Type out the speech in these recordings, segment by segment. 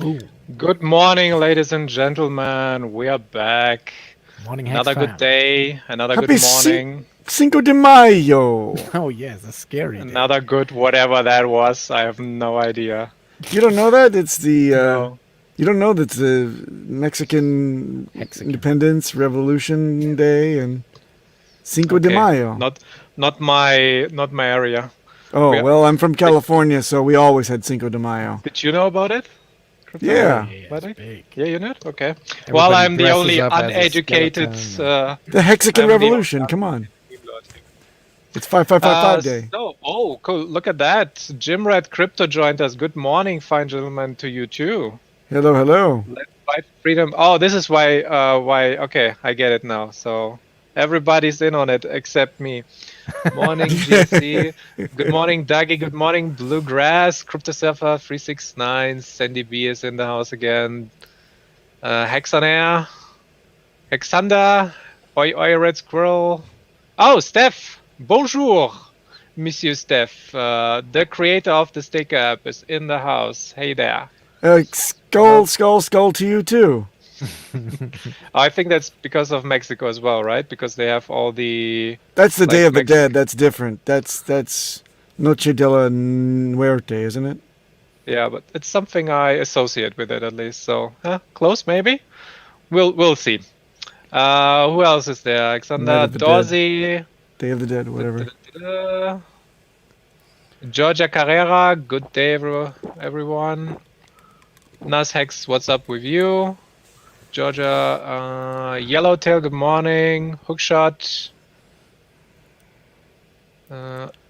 Ooh. Good morning, ladies and gentlemen. We are back. Morning, Another good day. Another Happy good morning. Cinco de Mayo. Oh yes, a scary day. Another good whatever that was. I have no idea. You don't know that? It's the No. you don't know that's the Mexican Hexican. Independence Revolution Day and Cinco de Okay. Mayo. Not my area. Oh, we- well, I'm from California, so we always had Cinco de Mayo. Did you know about it? Crypto? Yeah. Yeah, Buddy? it's big. Yeah, you know it? Okay. Everybody Well, I'm the dresses only up as a uneducated. skeleton. The Hexican I'm the- Revolution, come on. It's 5555 day. Cool. Look at that. Jimred Crypto joined us. Good morning, fine gentlemen, to you too. Hello, hello. Let's fight freedom. Oh, this is why. Okay, I get it now. So everybody's in on it except me. Morning, GC. Good morning, Dougie. Good morning, Bluegrass. CryptoSurfer 369. Sandy B is in the house again. Hex on air. Hexander. Oi, Red Squirrel. Oh, Steph. Bonjour, Monsieur Steph. The creator of the sticker app is in the house. Hey there. Skull to you too. I think that's because of Mexico as well, right? Because they have all the... That's the Like Day of the Mexico. Dead. That's different. That's Noche de la Muerte, isn't it? Yeah, but it's something I associate with it at least. So, close maybe? We'll see. Who else is there? Night Alexander, of the Dorsey, Day of the Dead, whatever. Georgia Carrera. Good day, everyone. Nas Hex, what's up with you? Georgia, Yellowtail, good morning. Hookshot.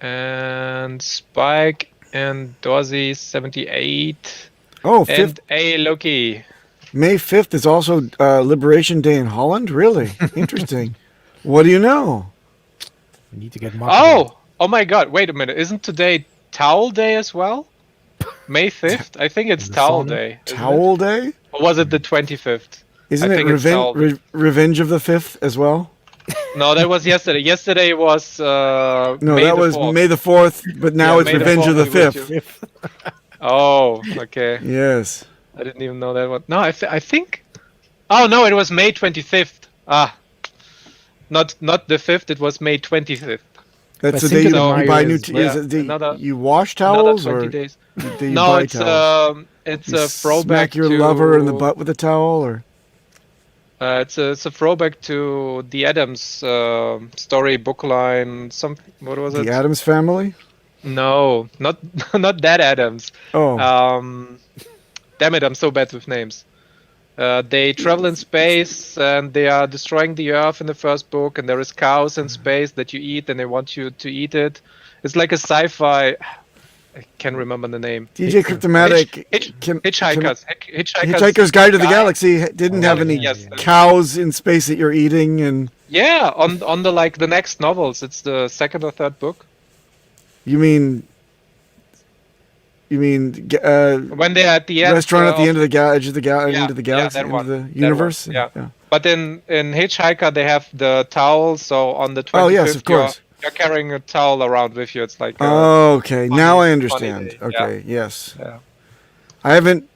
And Spike and Dorsey 78. Oh, And A Loki. May 5th is also Liberation Day in Holland? Really? Interesting. What do you know? We need to get marketing. Oh my god, wait a minute. Isn't today Towel Day as well? May 5th? I think it's The Towel sun? Day. isn't it? Towel Day? Or was it the 25th? Isn't I it think it's Towel Day. Revenge of the 5th as well? No, that was yesterday. Yesterday was No, May that the was 4th. May the 4th, but now Yeah, it's May the Revenge of the 4th with 5th. Oh, okay. Yes. I didn't even know that one. No, I think. Oh no, it was May 25th. Not the 5th. It was May 25th. That's But the day Cinco de you Mayo buy new is- is it the, another- you wash Another towels 20 or days. do you No, buy it's towels? it's You a throwback smack your to lover in the butt with a towel or It's a throwback to the Adams story book line. What was it? the Addams Family? No, not not that Adams. Oh, Damn it, I'm so bad with names. They travel in space and they are destroying the Earth in the first book, and there is cows in space that you eat, and they want you to eat it. It's like a sci-fi. I can't remember the name. DJ Cryptomatic. Hitchhikers. Hitchhiker's Guide to the Guide. Galaxy didn't have any Yes. cows in space that you're eating, and Yeah, on the next novels. It's the second or third book. you mean When they're at the end. restaurant at the end of the edge of the Yeah, end of the galaxy, that end one, of the that universe? one, yeah. But in Hitchhiker they have the towel, so on the 25th Oh yes, of course. you're carrying a towel around with you. It's like Okay, now I funny understand. day, Okay, yes. yeah. I haven't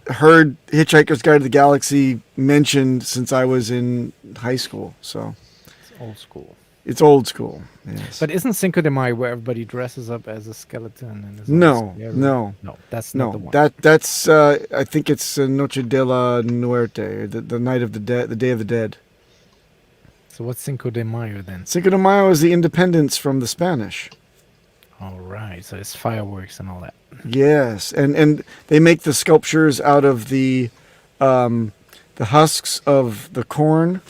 heard Hitchhiker's Guide to the Galaxy mentioned since I was in high school, so It's old school. it's old school. Yes. But isn't Cinco de Mayo where everybody dresses up as a skeleton? And is all No, scary? no. No, that's not No, the one. that's I think it's Noche de la Muerte, the night of the dead, the Day of the Dead. So what's Cinco de Mayo then? Cinco de Mayo is the independence from the Spanish. All right, so it's fireworks and all that. Yes, and they make the sculptures out of the husks of the corn,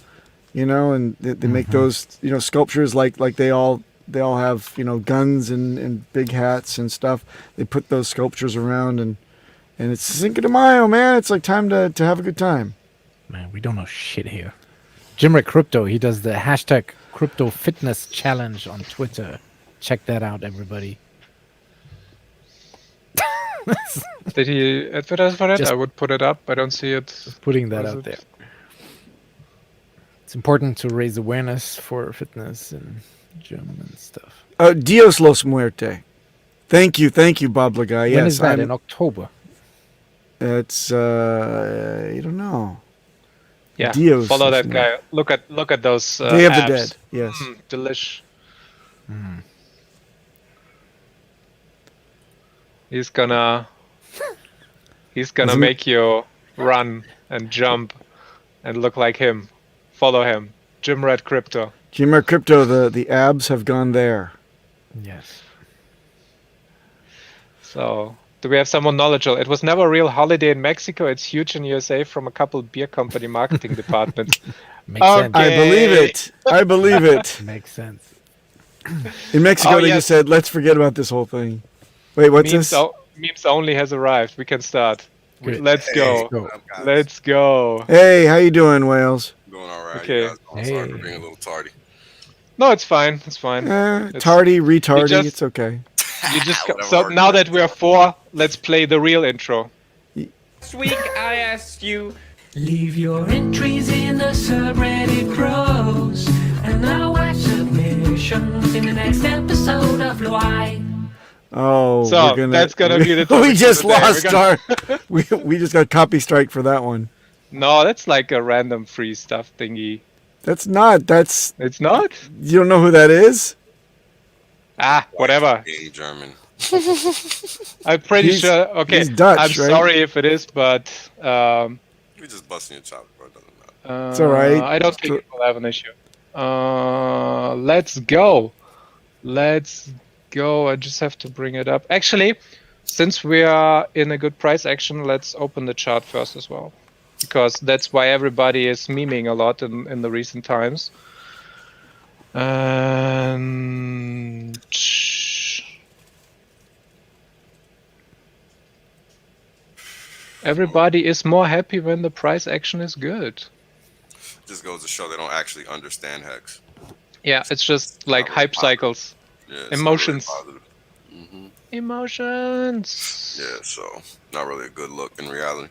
and they make those sculptures like they all have guns and big hats and stuff. They put those sculptures around and it's Cinco de Mayo, man. It's like time to have a good time. Man, we don't know shit here. Jimrick Crypto, he does the hashtag Crypto Fitness Challenge on Twitter. Check that out, everybody. Did he advertise for it? Just- I would put it up. I don't see it. Putting that What is out it? there. It's important to raise awareness for fitness and gym and stuff. Dios los muerte. Thank you, Bob Lagai. When Yes, is that? In October? It's you don't know. Yeah, Dios follow that is guy. Look at those Day of the abs. Dead. Yes. Delish. Mm. He's gonna Isn't- make you run and jump and look like him. Follow him. Jim Red Crypto. Jimmer Crypto, the abs have gone there. Yes. So, do we have someone knowledgeable? It was never a real holiday in Mexico. It's huge in USA from a couple beer company marketing departments. Makes sense. I believe it. I believe it. Makes sense. In Mexico, Oh, they yes. just said, let's forget about this whole thing. Wait, what's Memes, this? memes only has arrived. We can start. Good. Let's go. go. What up, guys? Let's go. Hey, how you doing, Wales? Doing all right. Okay. You guys, I'm sorry for Hey. being a little tardy. No, it's fine. It's fine. Tardy, retardy, just- it's okay. You just Whatever so works. now that we are 4, let's play the real intro. This week I asked you. Leave your entries in the subreddit pros, and I'll watch submissions in the next episode of Why. Oh, So, we're gonna, that's gonna be the topic we for just the day. We're lost gonna- our. We just got copy strike for that one. No, that's like a random free stuff thingy. That's not. That's It's not? you don't know who that is. Ah, whatever. Being German. I'm pretty He's- sure. Okay, he's Dutch, I'm right? sorry if it is, but We're just busting your chops, bro. It doesn't matter. It's all right. I don't think we'll have an issue. Let's go. Let's go. I just have to bring it up. Actually, since we are in a good price action, let's open the chart first as well, because that's why everybody is memeing a lot in the recent times. And everybody is more happy when the price action is good. Just goes to show they don't actually understand Hex. Yeah, it's just like Not really hype cycles. Yeah, it's not Emotions. Really positive. Hmm. Emotions. Yeah, so not really a good look in reality.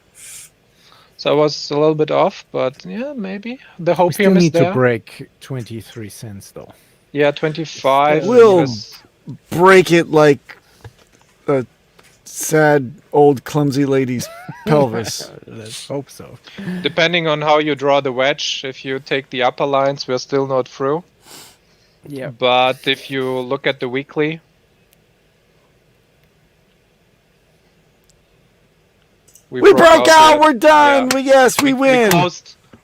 So I was a little bit off, but yeah, maybe the We still hopium is need to there. break 23 cents though. Yeah, 25. We'll- because- Break it like a sad old clumsy lady's pelvis. Let's hope so. depending on how you draw the wedge, if you take the upper lines, we're still not through. Yeah. But if you look at the weekly, We broke out. the- We're done. yeah. We win.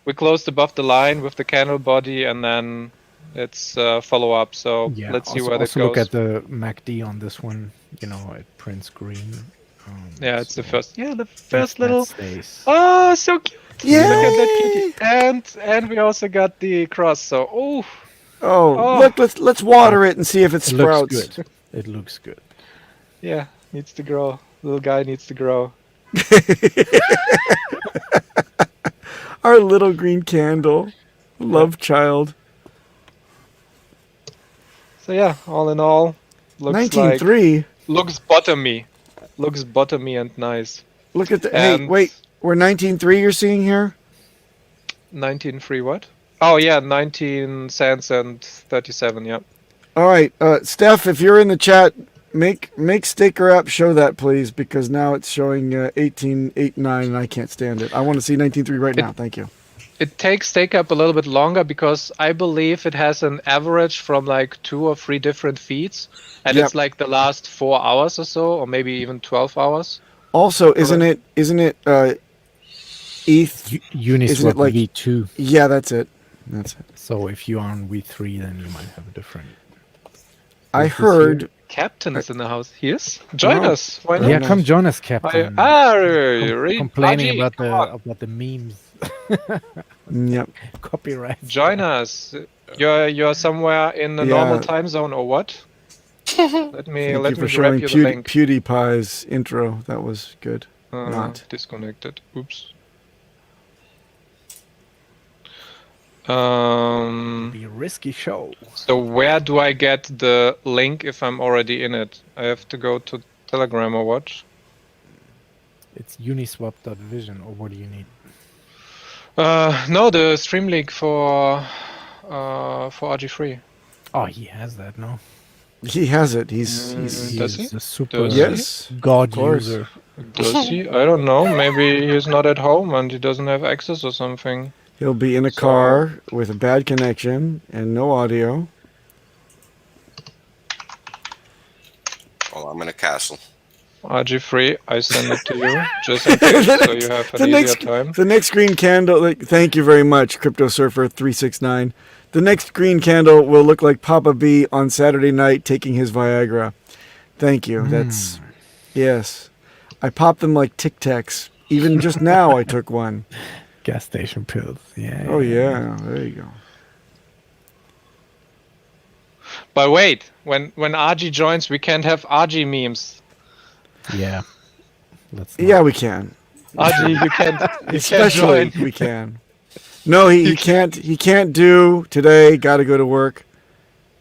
We closed above the line with the candle body, and then it's follow up. So Yeah. let's see also, where also that look goes. at the MACD on this one. You know, it prints green. Yeah, it's the so first. Yeah, the if first that little. stays. Oh, so cute! Yay! Look at that cutie. And we also got the cross. So Oh, Oh. look. Let's water it and see if it It looks sprouts. good. It looks good. yeah, needs to grow. Little guy needs to grow. Our little green candle, love child. So yeah, all in all, looks 19.3. like looks bottomy and nice. Look at the. Hey, And- wait. We're 19.3. You're seeing here. 19 free what? Oh yeah, 19 cents and 37. Yeah. All right, Steph. If you're in the chat, make Staker app show that, please, because now it's showing 18.89, and I can't stand it. I want to see 19.3 right now. Thank you. It takes take up a little bit longer because I believe it has an average from like 2 or 3 different feeds, and Yep. it's like the last 4 hours or so, or maybe even 12 hours. Also, isn't it ETH? Uniswap it like- V2. Yeah, that's it. That's it. So if you are on V3, then you might have a different. I Is this heard. Captain is in the house. He is. Join Oh. us. Why not? Yeah, nice. come join us, Captain. Complaining Aji, about come the on. the memes. Yep. Copyright. Join us. You're somewhere in the Yeah. normal time zone or what? Let me Thank let you for me grab showing you the link. PewDiePie's intro. That was good. not. Disconnected. Oops. Be a risky show. So where do I get the link if I'm already in it? I have to go to Telegram or what? It's uniswap.vision, or what do you need? No, the stream link for RG3. Oh, he has that, no? He has it. Does he? He's a super Does he? Yes. god Of course. user. Does he? I don't know. Maybe he's not at home and he doesn't have access or something. He'll be in a car with a bad connection and no audio. Well, I'm in a castle. RG free. I send it to you just in case, so you have an easier time. The next green candle. Thank you very much, Crypto Surfer 369. The next green candle will look like Papa B on Saturday night taking his Viagra. Thank you. That's yes. I pop them like Tic Tacs. Even just now, I took one. Gas station pills. Yeah. Oh yeah, there you go. But wait, when RG joins, we can't have RG memes. Yeah. Let's not. Yeah, we can. RG, you can't. You can't Especially join. we can. No, he can't. He can't do today. Got to go to work.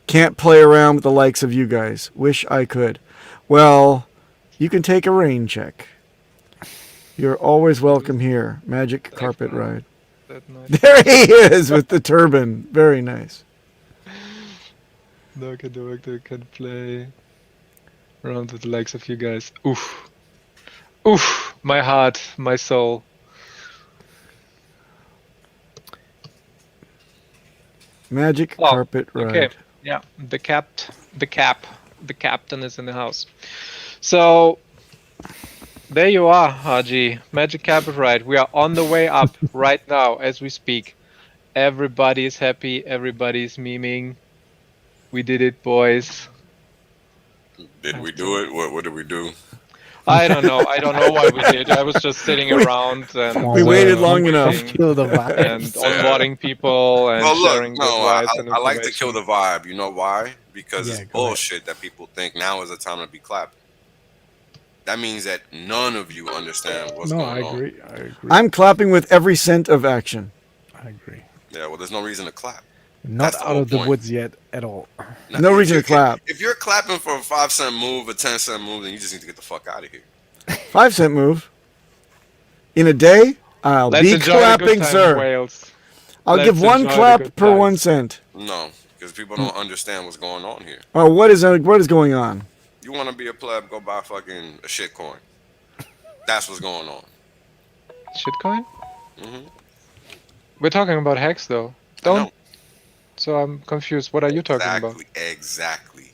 Can't play around with the likes of you guys. Wish I could. Well, you can take a rain check. You're always welcome here. Magic carpet ride. That night. There he is with the turban. Very nice. No, I can do it. I can play around with the likes of you guys. Oof. Oof. My heart, my soul. Magic Oh, carpet ride. Okay. Yeah. The captain is in the house. So there you are, Haji. Magic carpet ride. We are on the way up right now as we speak. Everybody is happy. Everybody's memeing. We did it, boys. Did we do it? What did we do? I don't know. I don't know why we did. I was just sitting around and We waited long enough. Kill the vibe. and onboarding people and Well, look, sharing no, good vibes and I like to kill information. the vibe. You know why? Because Yeah, it's go ahead. bullshit that people think now is the time to be clapping. That means that none of you understand what's No, going I on. agree. I agree. I'm clapping with every cent of action. I agree. Yeah, well, there's no reason to clap. Not That's the out whole of the point. woods yet at all. Now, No if reason you- to clap. If you're clapping for a 5-cent move, a 10-cent move, then you just need to get the fuck out of here. 5-cent move. In a day, I'll Let's be enjoy the clapping, good time, sir. Wales. I'll Let's give one enjoy the clap good per times. 1 cent. No, because people don't understand what's going on here. Oh, what is going on? You want to be a pleb, go buy fucking a shit coin. That's what's going on. Shitcoin? Mhm. We're talking about HEX though. I know. Don't. So I'm confused. What are you talking about? Exactly.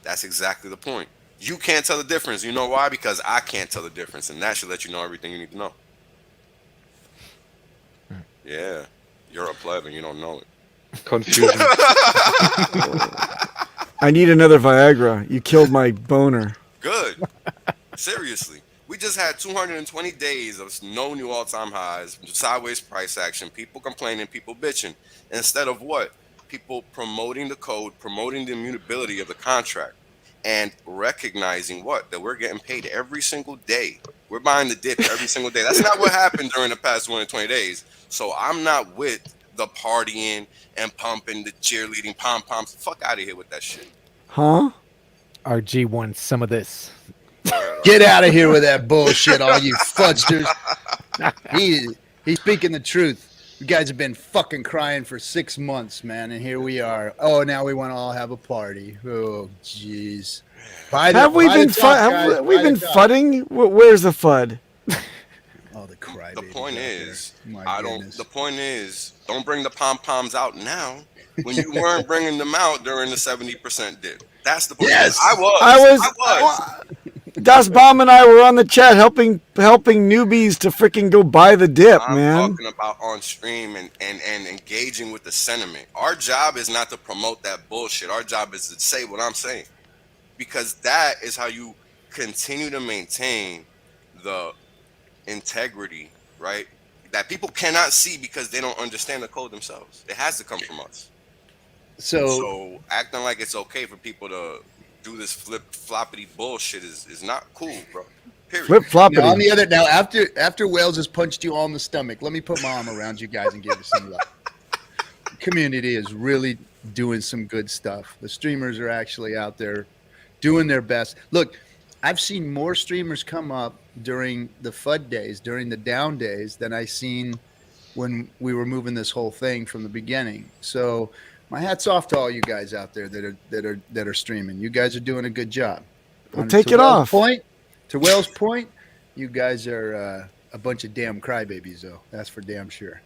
That's exactly the point. You can't tell the difference. You know why? Because I can't tell the difference, and that should let you know everything you need to know. Yeah, you're a pleb and you don't know it. Confusion. I need another Viagra. You killed my boner. Good. Seriously. We just had 220 days of no new all-time highs, sideways price action, people complaining, people bitching. Instead of what? People promoting the code, promoting the immutability of the contract, and recognizing what? That we're getting paid every single day. We're buying the dip every single day. That's not what happened during the past 220 days. So I'm not with the partying and pumping, the cheerleading, pom-poms. Fuck out of here with that shit. Huh? RG wants some of this. Get out of here with that bullshit, all you fudsters. He's speaking the truth. You guys have been fucking crying for 6 months, man, and here we are. Oh, now we want to all have a party. Oh, jeez. Have we been fudding? Where's the FUD? Oh, the cry. The point is, My goodness. The point is, don't bring the pom poms out now when you weren't bringing them out during the 70% dip. That's the point. Yes. I was. Das Bomb and I were on the chat helping newbies to freaking go buy the dip, I'm man. talking about on stream and engaging with the sentiment. Our job is not to promote that bullshit. Our job is to say what I'm saying, because that is how you continue to maintain the integrity, right? That people cannot see because they don't understand the code themselves. It has to come from us. So acting like it's okay for people to do this flip-floppity bullshit is not cool, bro. Period. Flip-floppity. Now, on the other, now after Wales has punched you all in the stomach, let me put my arm around you guys and give you some love. The community is really doing some good stuff. The streamers are actually out there doing their best. Look, I've seen more streamers come up during the FUD days, during the down days, than I seen when we were moving this whole thing from the beginning. So My hat's off to all you guys out there that are streaming. You guys are doing a good job. Well, take it off. To Wales' point, you guys are a bunch of damn crybabies, though. That's for damn sure.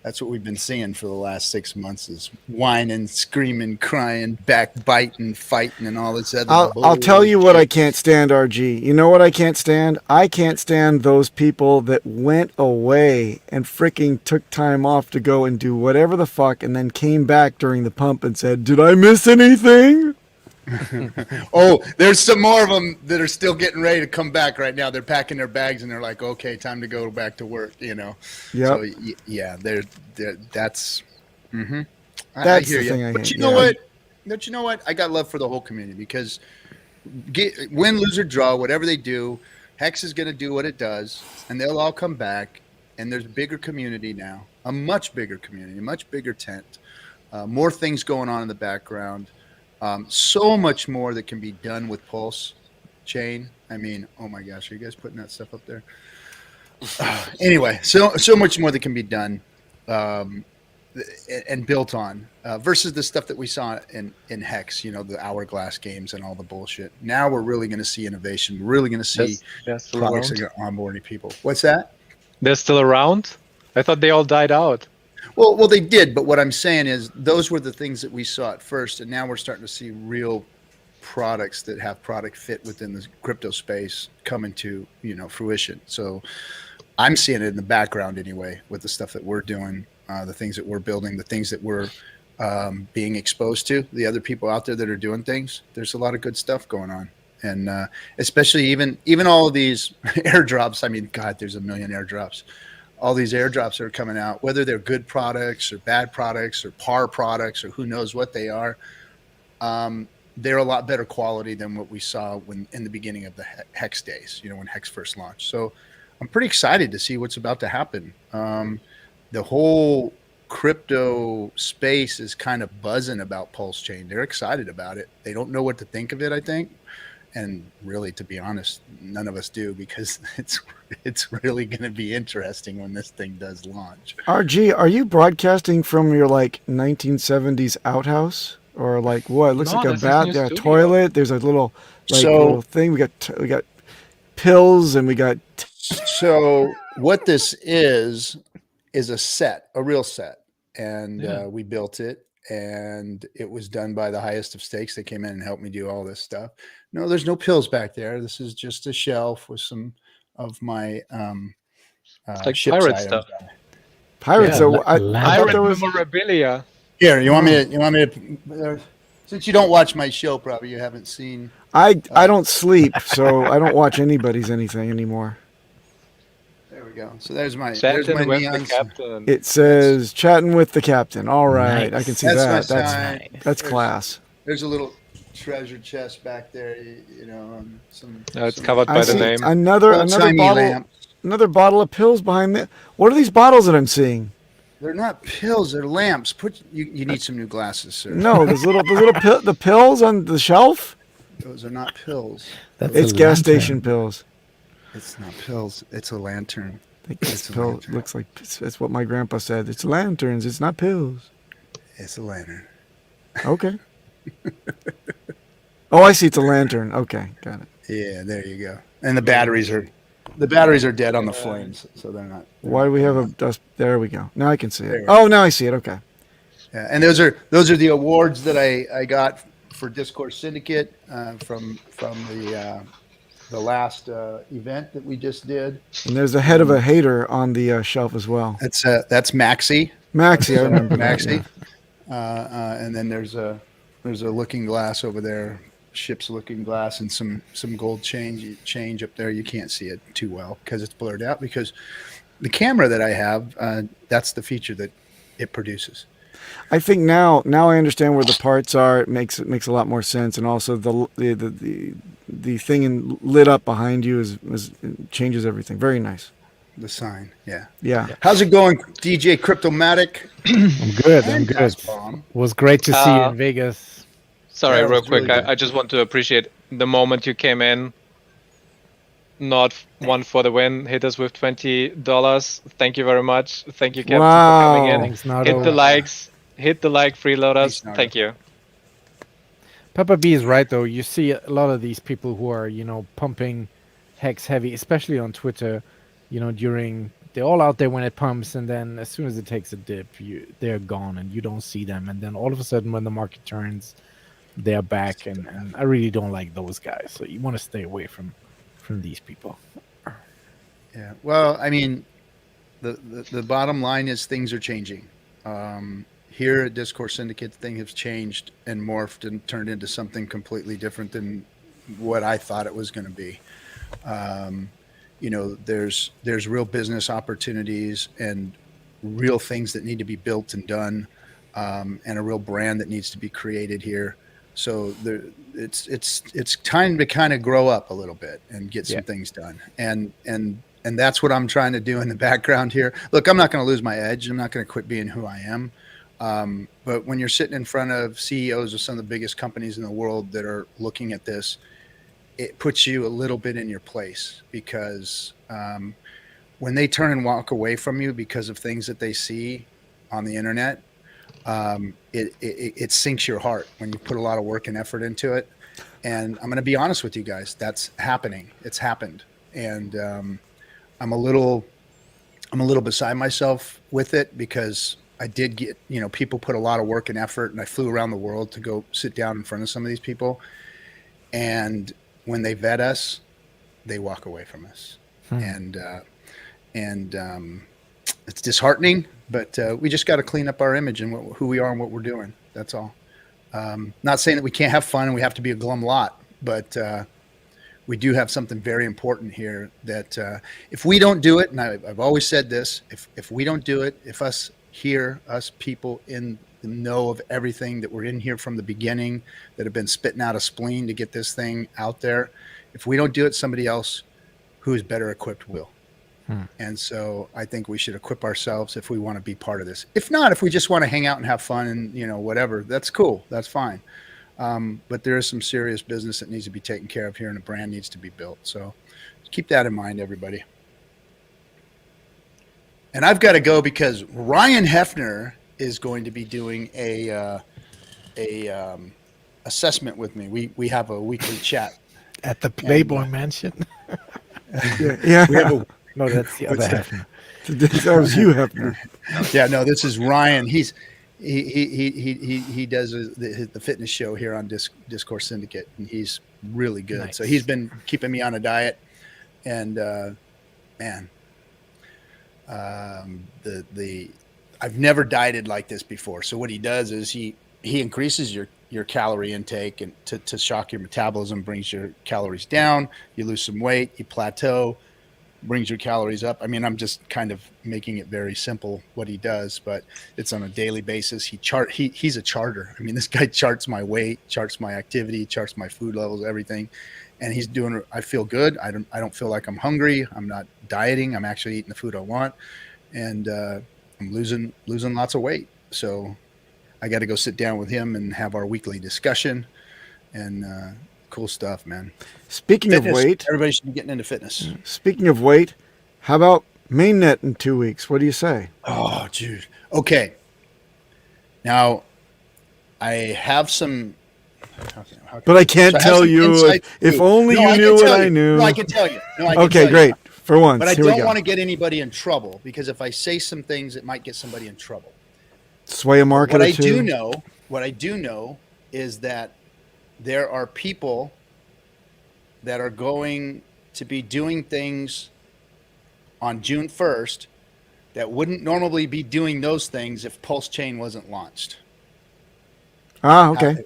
That's what we've been seeing for the last 6 months: is whining, screaming, crying, backbiting, fighting, and all this other. I'll tell you what I can't stand, RG. You know what I can't stand? I can't stand those people that went away and freaking took time off to go and do whatever the fuck, and then came back during the pump and said, "Did I miss anything?" Oh, there's some more of them that are still getting ready to come back right now. They're packing their bags and they're like, okay, time to go back to work, you know? Yep. So, yeah, that's, That's I hear the thing you. I But hate, you know yeah. what? Don't you know what? I got love for the whole community because win, lose, or draw, whatever they do, Hex is going to do what it does and they'll all come back. And there's a bigger community now, a much bigger community, a much bigger tent, more things going on in the background. So much more that can be done with Pulse Chain. I mean, oh my gosh, are you guys putting that stuff up there? Anyway, so much more that can be done and built on versus the stuff that we saw in Hex, you know, the hourglass games and all the bullshit. Now we're really going to see innovation. We're really going to see They're still products that around. are onboarding people. What's that? They're still around? I thought they all died out. Well, they did, but what I'm saying is those were the things that we saw at first, and now we're starting to see real products that have product fit within the crypto space coming to, you know, fruition. So I'm seeing it in the background anyway with the stuff that we're doing, the things that we're building, the things that we're being exposed to, the other people out there that are doing things. There's a lot of good stuff going on. And especially even all of these airdrops. I mean, God, there's a million airdrops. All these airdrops that are coming out, whether they're good products or bad products or par products or who knows what they are, they're a lot better quality than what we saw when in the beginning of the Hex days, you know, when Hex first launched. So I'm pretty excited to see what's about to happen. The whole crypto space is kind of buzzing about Pulse Chain. They're excited about it. They don't know what to think of it, I think. And really, to be honest, none of us do, because it's really going to be interesting when this thing does launch. RG, are you broadcasting from your like 1970s outhouse or like what? It looks No, like a this is bath, new a studio. toilet. There's a little So- little thing. We got pills and we got So what this is a set, a real set, and we built it, and it was done by the highest of stakes. They came in and helped me do all this stuff. No, there's no pills back there. This is just a shelf with some of my like ship's pirate items stuff. on it. pirates. Yeah, So I thought Pirate there was. memorabilia. Here, you want me to since you don't watch my show, probably you haven't seen. I don't sleep, so I don't watch anybody's anything anymore. There we go. So there's my Chatting with the neons. captain. It says chatting with the captain. All right, I can see That's that. my That's sign. that's class. There's a little treasure chest back there, you know, and some. No, it's some covered I by the see name. another old-timey bottle. lamps. Another bottle of pills behind there. What are these bottles that I'm seeing? They're not pills. They're lamps. You need some new glasses, sir. No, the pills on the shelf. Those are not pills. That's It's a gas lantern. station pills. It's not pills. It's a lantern. I think it's It's a pill. lantern. Looks like that's what my grandpa said. It's lanterns. It's not pills. It's a lantern. Okay. Oh, I see. It's a lantern. Okay, got it. Yeah, there you go. And the batteries are dead on the flames, so they're not. Why do we have a dust? There we go. Now I can see it. There. Oh, now I see it. Okay. Yeah, and those are the awards that I got for Discourse Syndicate from the last event that we just did. And there's the head of a hater on the shelf as well. That's Maxi. Maxie, I remember that, Maxi. yeah. And then there's a looking glass over there, ship's looking glass, and some gold change up there. You can't see it too well because it's blurred out, because the camera that I have, that's the feature that it produces. I think now I understand where the parts are. It makes a lot more sense, and also the thing lit up behind you is changes everything. Very nice. The sign, yeah. Yeah. How's it going, DJ Cryptomatic? I'm good. I'm And good. Gas Bomb? It was great to see you Uh, in Vegas. Sorry, Yeah, it real was quick. really good. I just want to appreciate the moment you came in. Not one for the win. Hit us with $20. Thank you very much. Thank you, Captain, for coming Wow. in. Thanks, Nardo. Hit the likes. Hit the like, freeload us. Thanks, Nara. Thank you. Peppa B is right though. You see a lot of these people who are, pumping Hex heavy, especially on Twitter. They're all out there when it pumps, and then as soon as it takes a dip, they're gone, and you don't see them. And then all of a sudden, when the market turns, they're back, and I really don't like those guys. So you want to stay away from these people. Yeah. Well, I mean, the bottom line is things are changing. Here at Discourse Syndicate, things have changed and morphed and turned into something completely different than what I thought it was going to be. There's real business opportunities and real things that need to be built and done, and a real brand that needs to be created here. So it's time to kind of grow up a little bit and get some things done. And that's what I'm trying to do in the background here. Look, I'm not going to lose my edge. I'm not going to quit being who I am. But when you're sitting in front of CEOs of some of the biggest companies in the world that are looking at this, it puts you a little bit in your place, because when they turn and walk away from you because of things that they see on the internet, it sinks your heart when you put a lot of work and effort into it. And I'm going to be honest with you guys, that's happening. It's happened. And I'm a little beside myself with it, because I did get, people put a lot of work and effort, and I flew around the world to go sit down in front of some of these people. And when they vet us, they walk away from us. And it's disheartening, but we just got to clean up our image and who we are and what we're doing. That's all. Not saying that we can't have fun and we have to be a glum lot, but we do have something very important here that if we don't do it, and I've always said this, if we don't do it, if us people in the know of everything, that we're in here from the beginning, that have been spitting out a spleen to get this thing out there, if we don't do it, somebody else who is better equipped will. And so I think we should equip ourselves if we want to be part of this. If not, if we just want to hang out and have fun and, whatever, that's cool. That's fine. But there is some serious business that needs to be taken care of here, and a brand needs to be built. So keep that in mind, everybody. And I've got to go because Ryan Hefner is going to be doing a assessment with me. We have a weekly chat At the Playboy Mansion. Yeah. We have No, that's the other half. That was you, Hefner. Yeah, no, this is Ryan. He does the fitness show here on Discourse Syndicate, and he's really good. Nice. So he's been keeping me on a diet, and I've never dieted like this before. So what he does is he increases your calorie intake and to shock your metabolism, brings your calories down. You lose some weight, you plateau, brings your calories up. I mean, I'm just kind of making it very simple what he does, but it's on a daily basis. He's a charter. I mean, this guy charts my weight, charts my activity, charts my food levels, everything. And he's doing, I feel good. I don't feel like I'm hungry. I'm not dieting. I'm actually eating the food I want. And I'm losing lots of weight. So I got to go sit down with him and have our weekly discussion, and cool stuff, man. Speaking Fitness. of weight, Everybody should be getting into fitness. speaking of weight, how about mainnet in 2 weeks? What do you say? Oh, dude. Okay. Now, I have some. But I can't So I have tell some you. insight. If only No, you I knew can what tell I you. knew. No, I can tell you. No, I can Okay, tell you. great. For once, But I here we don't go. want to get anybody in trouble, because if I say some things, it might get somebody in trouble. Sway a market What or I two. do know is that there are people that are going to be doing things on June 1st that wouldn't normally be doing those things if Pulse Chain wasn't launched. Okay.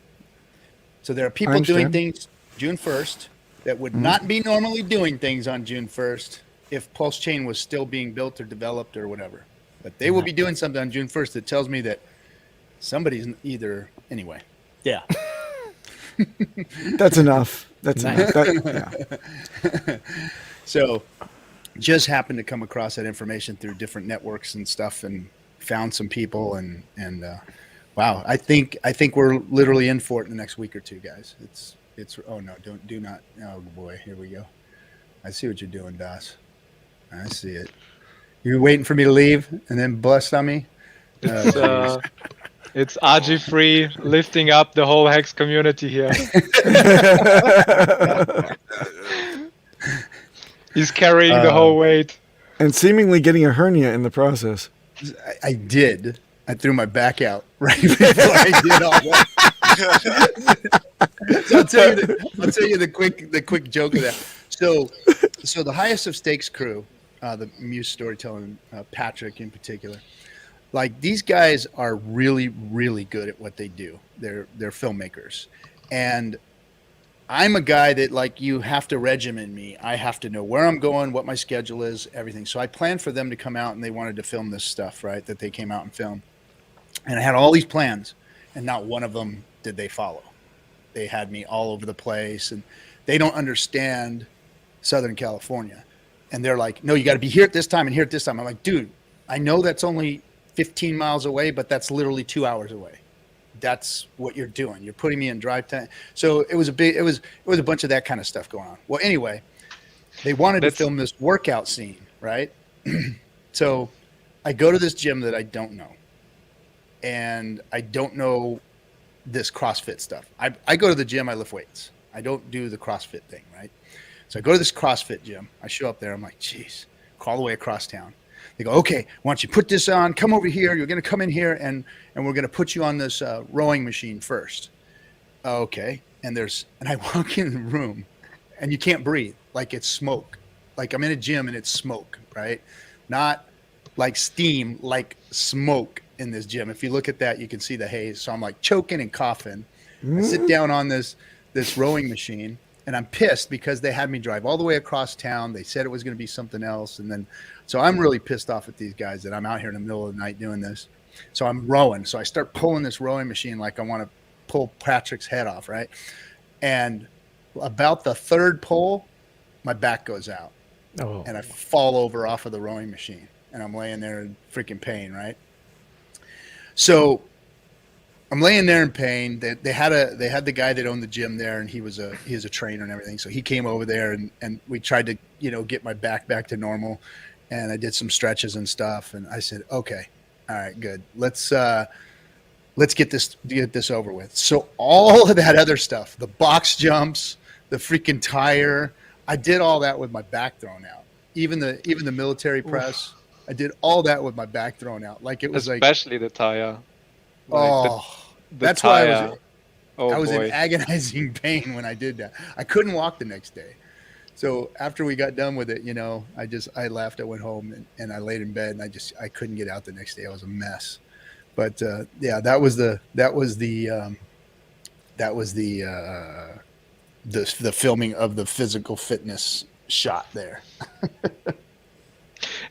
So there are I people doing understand. things June 1st that would not be normally doing things on June 1st if Pulse Chain was still being built or developed or whatever. But they will be doing something on June 1st that tells me that somebody's either, anyway. Yeah. That's enough. That's Nice. enough. Yeah. So just happened to come across that information through different networks and stuff, and found some people, and wow, I think we're literally in for it in the next week or two, guys. It's oh no, do not. Oh boy, here we go. I see what you're doing, Das. I see it. You're waiting for me to leave and then bust on me. It's, It's RG free, lifting up the whole Hex community here. He's carrying the whole weight. And seemingly getting a hernia in the process. I did. I threw my back out right before I did all that. So I'll tell you the quick joke of that. So the highest of stakes crew, the Muse storytelling, Patrick in particular, like these guys are really, really good at what they do. They're filmmakers, and I'm a guy that, like, you have to regimen me. I have to know where I'm going, what my schedule is, everything. So I planned for them to come out, and they wanted to film this stuff, right, that they came out and filmed. And I had all these plans, and not one of them did they follow. They had me all over the place, and they don't understand Southern California. And they're like, no, you got to be here at this time and here at this time. I'm like, dude, I know that's only 15 miles away, but that's literally 2 hours away. That's what you're doing. You're putting me in drive time. So it was a bunch of that kind of stuff going on. Well, anyway, they wanted to film this workout scene, right? So I go to this gym that I don't know, and I don't know this CrossFit stuff. I go to the gym, I lift weights. I don't do the CrossFit thing, right? So I go to this CrossFit gym. I show up there. I'm like, geez, call the way across town. They go, okay, why don't you put this on? Come over here. You're going to come in here, and we're going to put you on this rowing machine first. Okay. And I walk in the room, and you can't breathe. Like, it's smoke. Like, I'm in a gym, and it's smoke, right? Not like steam, like smoke in this gym. If you look at that, you can see the haze. So I'm like choking and coughing. I sit down on this rowing machine, and I'm pissed because they had me drive all the way across town. They said it was going to be something else. And then, so I'm really pissed off at these guys that I'm out here in the middle of the night doing this. So I'm rowing. So I start pulling this rowing machine like I want to pull Patrick's head off, right? And about the third pull, my back goes out. Oh. And I fall over off of the rowing machine. And I'm laying there in freaking pain, right? So I'm laying there in pain. They had the guy that owned the gym there, and he was a trainer and everything. So he came over there, and we tried to, get my back to normal, and I did some stretches and stuff. And I said, okay, all right, good. Let's get this over with. So all of that other stuff, the box jumps, the freaking tire, I did all that with my back thrown out. Even the military press, I did all that with my back thrown out. Like it was especially the tire. That's tire. why I was in agonizing pain when I did that. I couldn't walk the next day. So after we got done with it, I left. I went home and I laid in bed, and I couldn't get out the next day. I was a mess. But yeah, that was the filming of the physical fitness shot there.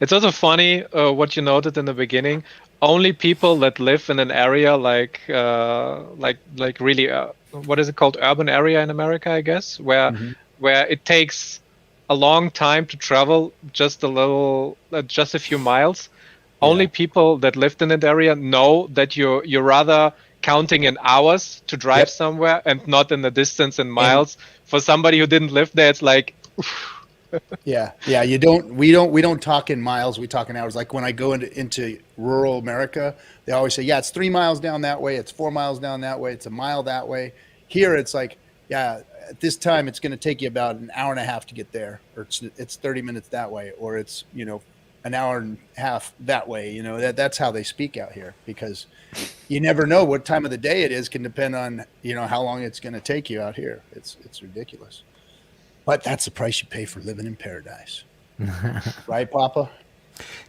It's also funny what you noted in the beginning. Only people that live in an area like really what is it called, urban area in America, I guess, where it takes a long time to travel, just a few miles. Yeah. Only people that lived in that area know that you're rather counting in hours to drive somewhere and not in the distance in miles. For somebody who didn't live there, it's like. Yeah. We don't talk in miles. We talk in hours. Like when I go into rural America, they always say, yeah, it's 3 miles down that way. It's 4 miles down that way. It's a mile that way. Here, it's like, yeah, at this time, it's going to take you about an hour and a half to get there, or it's 30 minutes that way, or it's, an hour and a half that way. That's how they speak out here, because you never know what time of the day it is. Can depend on, how long it's going to take you out here. It's ridiculous. But that's the price you pay for living in paradise. Right, Papa?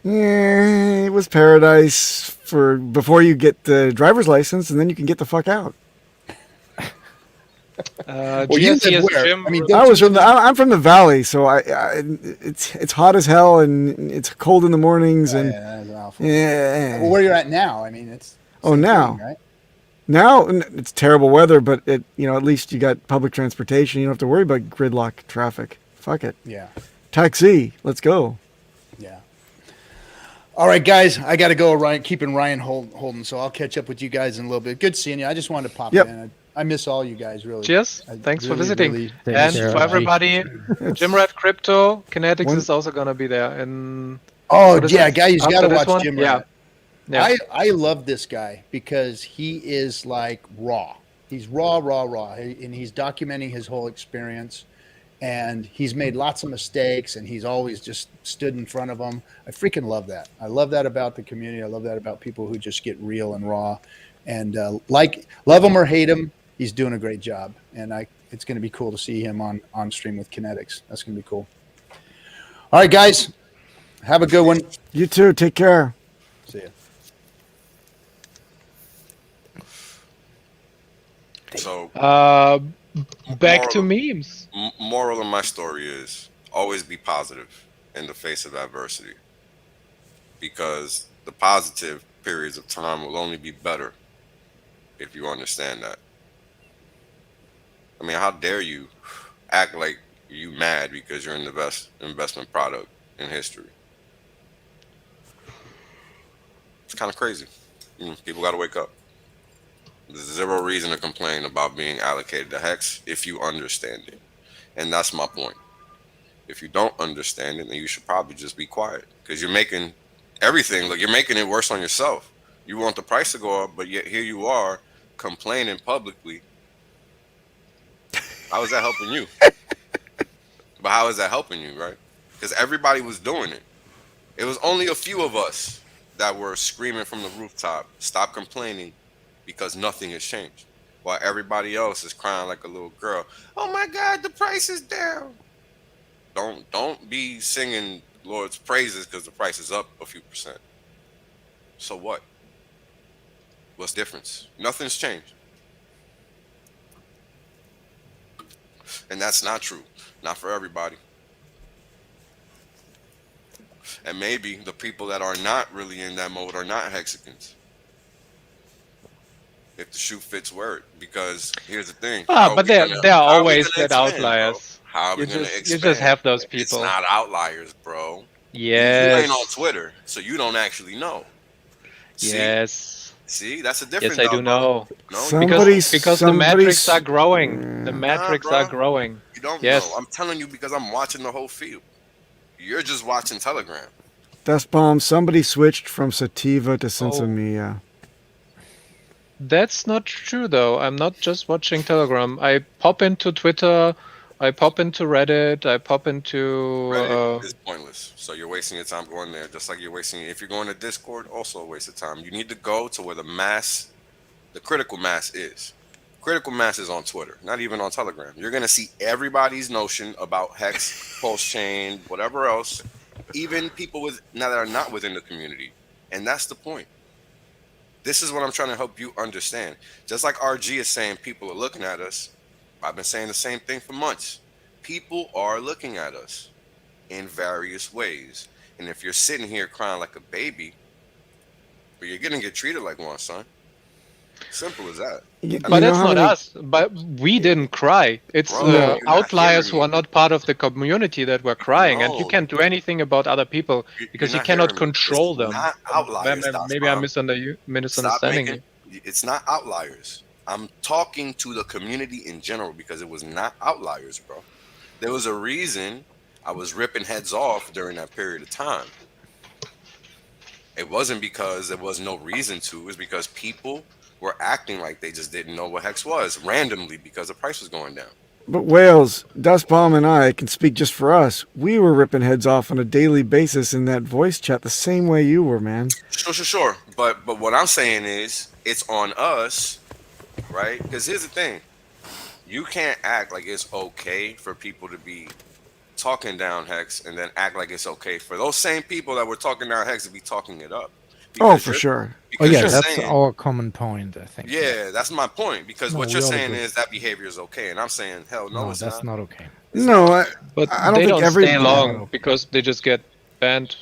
Yeah, it was paradise for before you get the driver's license, and then you can get the fuck out. You live where? Jim, I'm from the valley, so it's hot as hell, and it's cold in the mornings, and that's awful. Yeah. Well, where you're at now, I mean, it's now. Thing, right? Now it's terrible weather, but at least you got public transportation. You don't have to worry about gridlock traffic. Fuck it. Yeah. Taxi. Let's go. Yeah. All right, guys. I got to go. Keeping Ryan holding. So I'll catch up with you guys in a little bit. Good seeing you. I just wanted to pop in. I miss all you guys, really. Cheers. Thanks for visiting. And for everybody, Jimrat Crypto Kinetics is also going to be there. Guys, you got to watch Jimrat. Yeah. I love this guy because he is like raw. He's raw, and he's documenting his whole experience. And he's made lots of mistakes, and he's always just stood in front of them. I freaking love that. I love that about the community. I love that about people who just get real and raw. And love him or hate him, he's doing a great job. And it's going to be cool to see him on stream with Kinetics. That's going to be cool. All right, guys, have a good one. You too. Take care. See ya. So Back to Moral- memes. moral of my story is always be positive in the face of adversity, because the positive periods of time will only be better if you understand that. I mean, how dare you act like you mad because you're in the best investment product in history? It's kind of crazy. People got to wake up. There's zero reason to complain about being allocated to HEX if you understand it. And that's my point. If you don't understand it, then you should probably just be quiet, because you're making everything, look, you're making it worse on yourself. You want the price to go up, but yet here you are complaining publicly. How is that helping you? But how is that helping you, right? Because everybody was doing it. It was only a few of us that were screaming from the rooftop, stop complaining, because nothing has changed, while everybody else is crying like a little girl. Oh my God, the price is down. Don't be singing Lord's praises because the price is up a few percent. So what? What's the difference? Nothing's changed. And that's not true. Not for everybody. And maybe the people that are not really in that mode are not Hexicans. If the shoe fits, wear it. Because here's the thing. But there are always that bro? outliers. How are we You gonna just expand? have those It's people. not outliers, bro. You Yes. ain't on Twitter, so you don't actually know. See? Yes. See, that's a different. Yes, I do know. No, Because the metrics are growing. The metrics are bro. growing. you don't Yes. know. I'm telling you because I'm watching the whole field. You're just watching Telegram. Dust bomb. Somebody switched from sativa to Oh. sensimilla. That's not true, though. I'm not just watching Telegram. I pop into Twitter, I pop into Reddit, I pop into... Reddit is pointless. So you're wasting your time going there, just like you're wasting. If you're going to Discord, also a waste of time. You need to go to where the critical mass is. Critical mass is on Twitter, not even on Telegram. You're gonna see everybody's notion about Hex, Pulse Chain, whatever else, even people that are not within the community, and that's the point. This is what I'm trying to help you understand. Just like RG is saying, people are looking at us. I've been saying the same thing for months. People are looking at us in various ways. And if you're sitting here crying like a baby, well, you're going to get treated like one, son. Simple as that. But that's not us. But we didn't cry. It's Bro, you're not outliers hearing who are me. not part of the community that were crying. And you No. can't do anything about other people because you not cannot hearing me. control It's them. not outliers, Maybe I'm misunderstanding you. It's not outliers. I'm talking to the community in general because it was not outliers, bro. There was a reason I was ripping heads off during that period of time. It wasn't because there was no reason to. It was because people were acting like they just didn't know what Hex was randomly because the price was going down. But Wales, Dust Bomb, and I can speak just for us. We were ripping heads off on a daily basis in that voice chat the same way you were, man. Sure. But what I'm saying is it's on us, right? Because here's the thing. You can't act like it's okay for people to be talking down Hex and then act like it's okay for those same people that were talking down Hex to be talking it up. Oh, Because for you're- sure. Oh because yeah, you're that's saying- our common point, I think. Yeah, that's my point. Because No, what we you're all saying agree. is that behavior is okay, and I'm saying hell no, No, it's that's not. not okay. No, I But don't they think don't every- stay No. long because they just get banned.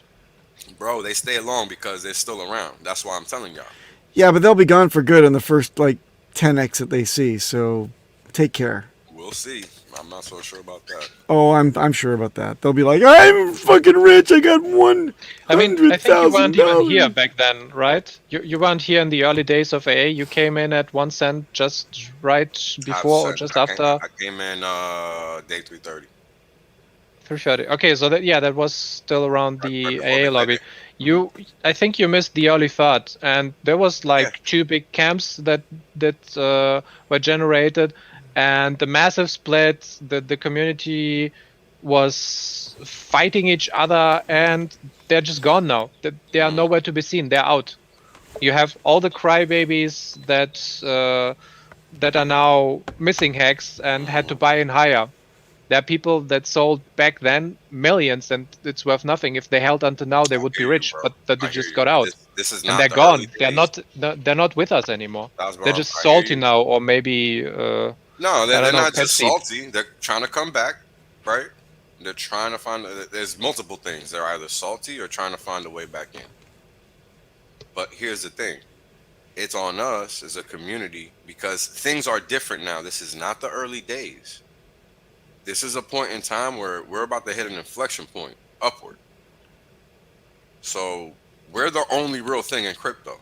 Bro, they stay along because they're still around. That's why I'm telling y'all. yeah, but they'll be gone for good in the first like 10x that they see. So take care. We'll see. I'm not so sure about that. Oh, I'm sure about that. They'll be like, I'm fucking rich. I got $100,000. I mean, I think you weren't even here back then, right? You weren't here in the early days of AA. You came in at 1 cent just right before or just after. I came in day 330. 330. Okay, so that was still around the Right before AA the lobby. payday. I think you missed the early thought, and there was like two big camps that were generated, and the massive split. The community was fighting each other, and they're just gone now. They are nowhere to be seen. They're out. You have all the crybabies that are now missing Hex and had to buy in higher. There are people that sold back then millions, and it's worth nothing. If they held until now, they would be rich, but that they just got out, This is and not they're the gone. early They're days. they're not with us anymore. That's what They're I'm- just I hear salty you. now, or maybe No, I they're don't know, not just pet feed. salty. They're trying to come back, right? They're trying to find. There's multiple things. They're either salty or trying to find a way back in. But here's the thing: it's on us as a community because things are different now. This is not the early days. This is a point in time where we're about to hit an inflection point upward. So we're the only real thing in crypto,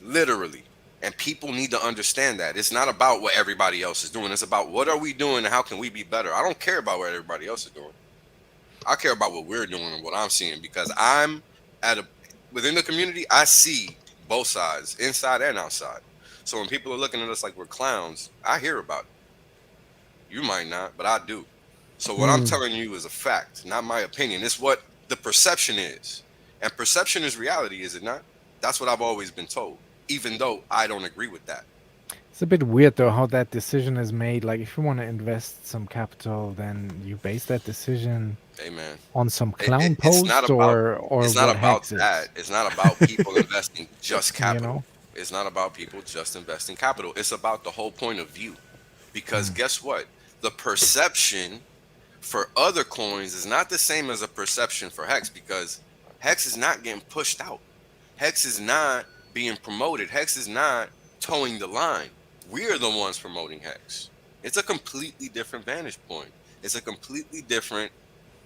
literally. And people need to understand that it's not about what everybody else is doing. It's about what are we doing and how can we be better. I don't care about what everybody else is doing. I care about what we're doing and what I'm seeing because I'm within the community. I see both sides, inside and outside. So when people are looking at us like we're clowns, I hear about it. You might not, but I do. So what I'm telling you is a fact, not my opinion. It's what the perception is. And perception is reality, is it not? That's what I've always been told, even though I don't agree with that. It's a bit weird though how that decision is made. Like if you want to invest some capital, then you base that decision Amen. on some clown It's post not or it's not what about Hex is. that. It's not about people investing just capital. know? It's not about people just investing capital. It's about the whole point of view. Because guess what? The perception for other coins is not the same as a perception for Hex because Hex is not getting pushed out. Hex is not being promoted. Hex is not towing the line. We're the ones promoting Hex. It's a completely different vantage point. It's a completely different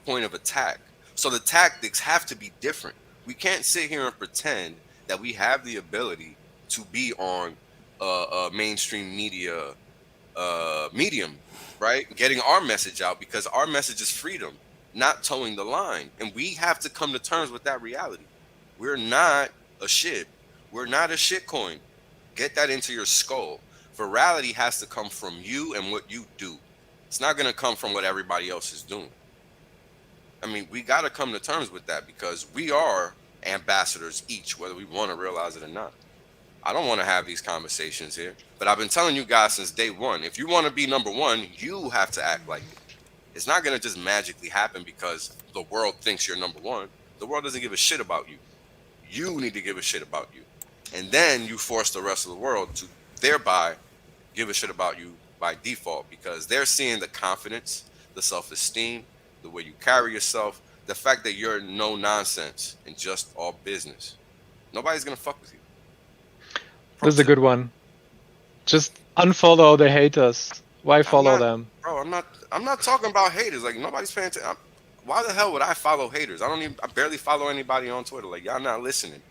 point of attack. So the tactics have to be different. We can't sit here and pretend that we have the ability to be on a mainstream media medium, right? Getting our message out because our message is freedom, not towing the line. And we have to come to terms with that reality. We're not a shib. We're not a shitcoin. Get that into your skull. Virality has to come from you and what you do. It's not going to come from what everybody else is doing. I mean, we got to come to terms with that because we are ambassadors each, whether we want to realize it or not. I don't want to have these conversations here, but I've been telling you guys since day one, if you want to be number one, you have to act like it. It's not going to just magically happen because the world thinks you're number one. The world doesn't give a shit about you. You need to give a shit about you. And then you force the rest of the world to thereby give a shit about you by default because they're seeing the confidence, the self-esteem, the way you carry yourself, the fact that you're no nonsense and just all business. Nobody's going to fuck with you. This is a good one. Just unfollow the haters. Why follow them? Bro, I'm not talking about haters. Like nobody's paying attention. Why the hell would I follow haters? I barely follow anybody on Twitter. Like y'all not listening.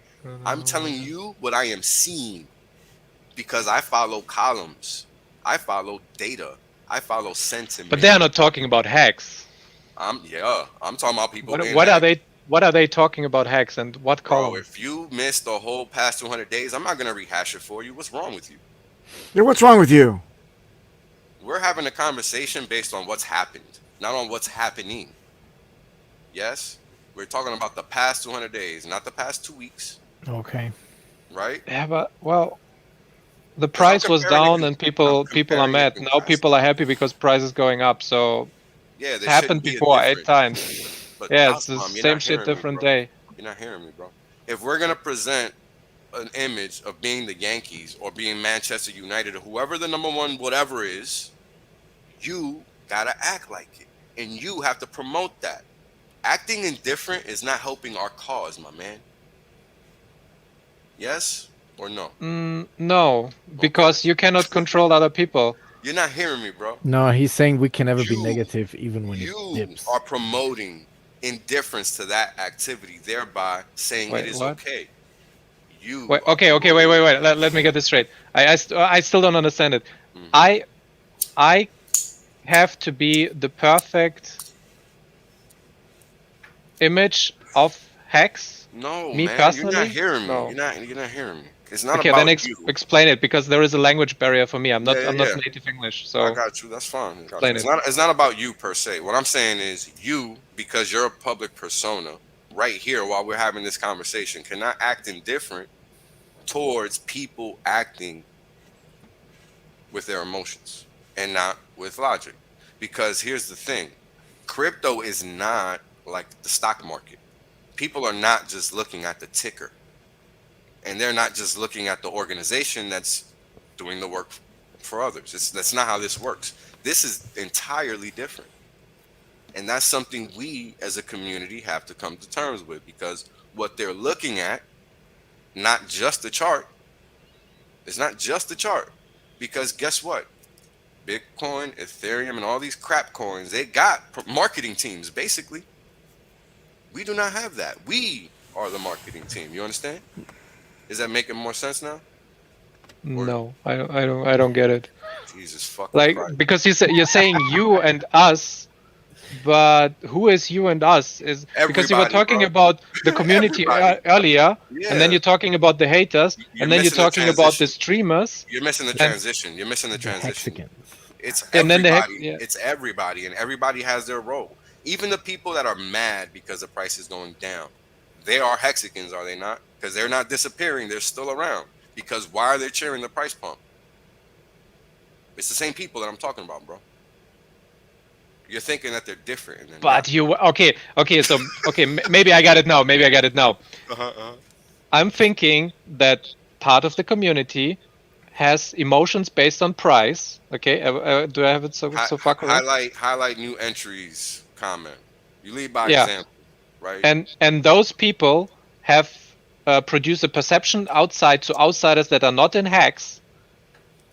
I'm telling you what I am seeing because I follow columns. I follow data. I follow sentiment. But they are not talking about Hex. I'm talking about people. What are they talking about Hex and what column? Bro, if you missed the whole past 200 days, I'm not gonna rehash it for you. What's wrong with you? Yeah, what's wrong with you? We're having a conversation based on what's happened, not on what's happening. Yes, we're talking about the past 200 days, not the past 2 weeks. Okay. Right? Yeah, but well, the price was down and people are mad. Now people are happy because price is going up. So yeah, it happened before 8 times. But yeah, it's the same shit, different day. You're not hearing me, bro. If we're gonna present an image of being the Yankees or being Manchester United or whoever the number one whatever is, you gotta act like it, and you have to promote that. Acting indifferent is not helping our cause, my man. Yes or no? No, because you cannot control other people. You're not hearing me, bro. No, he's saying we can never be negative even when it dips. You are promoting indifference to that activity, thereby saying it is okay. Okay, wait. Let me get this straight. I still don't understand it. I have to be the perfect image of HEX? No, Me man, personally? you're not hearing me. No. You're not hearing me. It's not Okay, about then you. explain it, because there is a language barrier for me. I'm not Yeah, I'm yeah, not yeah. native English, I so got you. That's fine. I got you. explain it. It's not about you per se. What I'm saying is you, because you're a public persona, right here while we're having this conversation, cannot act indifferent towards people acting with their emotions and not with logic. Because here's the thing, crypto is not like the stock market. People are not just looking at the ticker, and they're not just looking at the organization that's doing the work for others. That's not how this works. This is entirely different. And that's something we as a community have to come to terms with, because what they're looking at, not just the chart, it's not just the chart. Because guess what? Bitcoin, Ethereum, and all these crap coins, they got marketing teams, basically. We do not have that. We are the marketing team. You understand? Is that making more sense now? No, I don't get it. Jesus fucking Like, Christ. because you're saying you and us, but who is you and us? Is because you were Everybody, talking bro. about the community Everybody. earlier, and then Yeah. you're talking about the haters, You're and then you're missing the talking about the transition. streamers, You're missing the Then- transition. You're missing the The transition. Hexicans. It's And then the everybody. yeah. It's everybody, and everybody has their role. Even the people that are mad because the price is going down, they are Hexicans, are they not? Because they're not disappearing. They're still around. Because why are they cheering the price pump? It's the same people that I'm talking about, bro. You're thinking that they're different. And they're But you okay? So maybe I got it now. Maybe I got it now. not. I'm thinking that part of the community has emotions based on price. Okay, do I have it so far correct? Highlight new entries comment. You lead by Yeah. example, right? And those people have produced a perception outside to outsiders that are not in HEX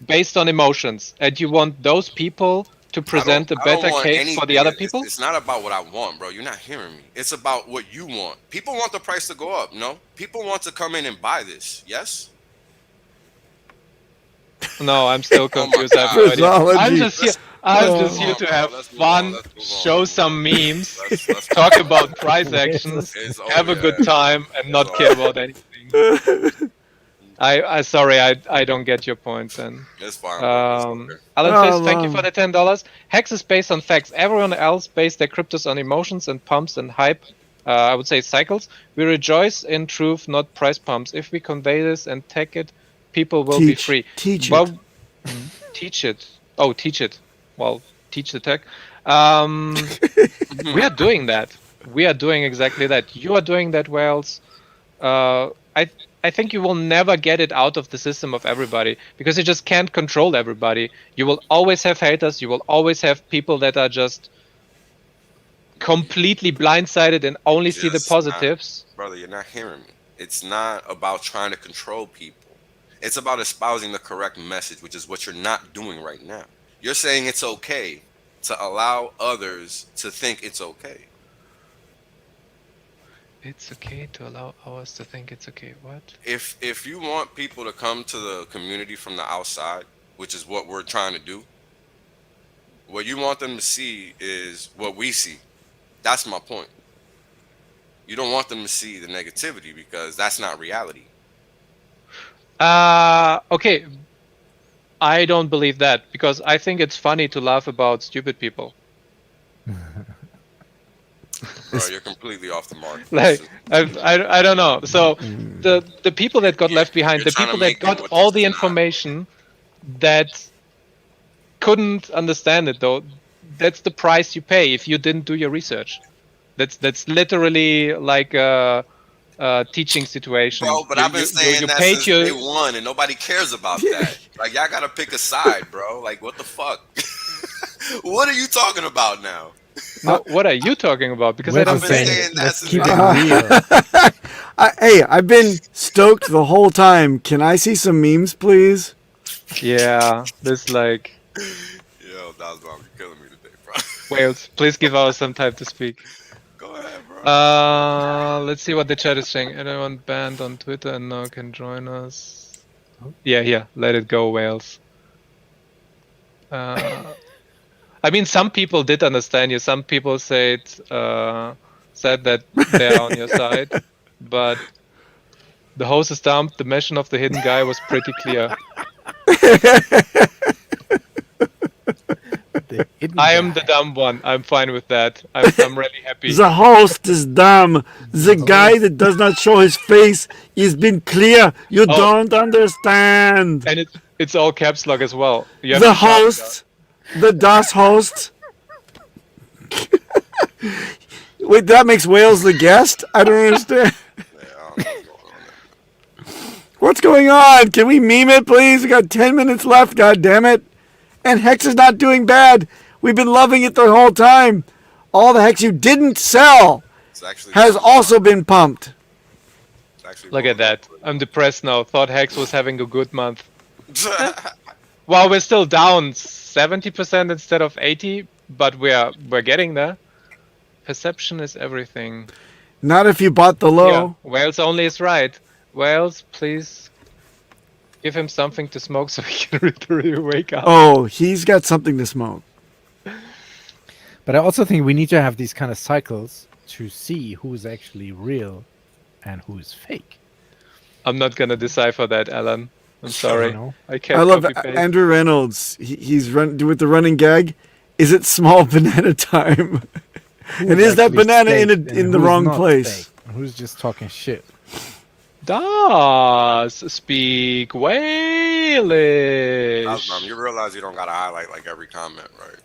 based on emotions, and you want those people to present a I don't better want case for the anything. other people? It's not about what I want, bro. You're not hearing me. It's about what you want. People want the price to go up. No, people want to come in and buy this. Yes. No, I'm still Oh my confused. I have no idea. I'm just here. I'm just here to have fun, show some memes, Let's talk about price actions, It's have a over, good yeah. time, and not It's care over. about anything. I sorry, I don't get your point then. It's fine. Bro. It's okay. Alan Fisk, thank you for the $10. Hex is based on facts. Everyone else based their cryptos on emotions and pumps and hype. I would say cycles. We rejoice in truth, not price pumps. If we convey this and tech it, people will be free. Teach Well, it. teach it. Oh, teach it. Well, teach the tech. We are doing that. We are doing exactly that. You are doing that, Wales. I think you will never get it out of the system of everybody, because you just can't control everybody. You will always have haters. You will always have people that are just completely blindsided and only see the Just not. positives. Brother, you're not hearing me. It's not about trying to control people. It's about espousing the correct message, which is what you're not doing right now. You're saying it's okay to allow others to think it's okay. It's okay to allow others to think it's okay. What? If you want people to come to the community from the outside, which is what we're trying to do, what you want them to see is what we see. That's my point. You don't want them to see the negativity, because that's not reality. Okay. I don't believe that, because I think it's funny to laugh about stupid people. Bro, you're completely off the mark. Like, I don't know. So the people that got left behind, You're the trying to people that make them got what all this the is not. information that couldn't understand it, though, that's the price you pay if you didn't do your research. That's literally like a teaching situation. Bro, but I've been saying you that paid since your day one, and nobody cares about that. Like, y'all gotta pick a side, bro. Like, what the fuck? What are you talking about now? No, what are you talking about? Because I We're don't just been get saying, it. saying that let's since keep day it real. Hey, I've been stoked the whole time. Can I see some memes, please? Yeah, this like Yo, that was about to be killing me today, bro. Wales. Please give us some time to speak. Go ahead, bro. Let's see what the chat is saying. Anyone banned on Twitter and now can join us. Yeah, let it go, Wales. I mean, some people did understand you. Some people said that they're on your side. but the hose is dumped. The mission of the hidden guy was pretty clear. The hidden I am the guy. dumb one. I'm fine with that. I'm really happy. The host is dumb. The guy that does not show his face is been clear. You Oh. don't understand. And it's all caps lock as well. You have The to shout it out. host, the DOS host. Wait, that makes Wales the guest? I don't understand. Yeah, I don't know what's going on there. What's going on? Can we meme it, please? We got 10 minutes left, god damn it. And Hex is not doing bad. We've been loving it the whole time. All the Hex you didn't sell It's actually has also been pumped. it's actually Look at that. I'm depressed now. Thought Hex was having a good month. that. Well, we're still down 70% instead of 80, but we're getting there. Perception is everything. Not if you bought the low. Yeah, Wales only is right. Wales, please give him something to smoke so he can literally wake up. Oh, he's got something to smoke. But I also think we need to have these kind of cycles to see who's actually real and who's fake. I'm not gonna decipher that, Alan. I'm sorry. You know? I can't I love copy paste. Andrew Reynolds. He's with the running gag. Is it small banana time? Who's And is that actually banana fake in and the who's wrong not place? fake, and who's just talking shit? Does speak Walish. Osborne, you realize you don't gotta highlight like every comment, right?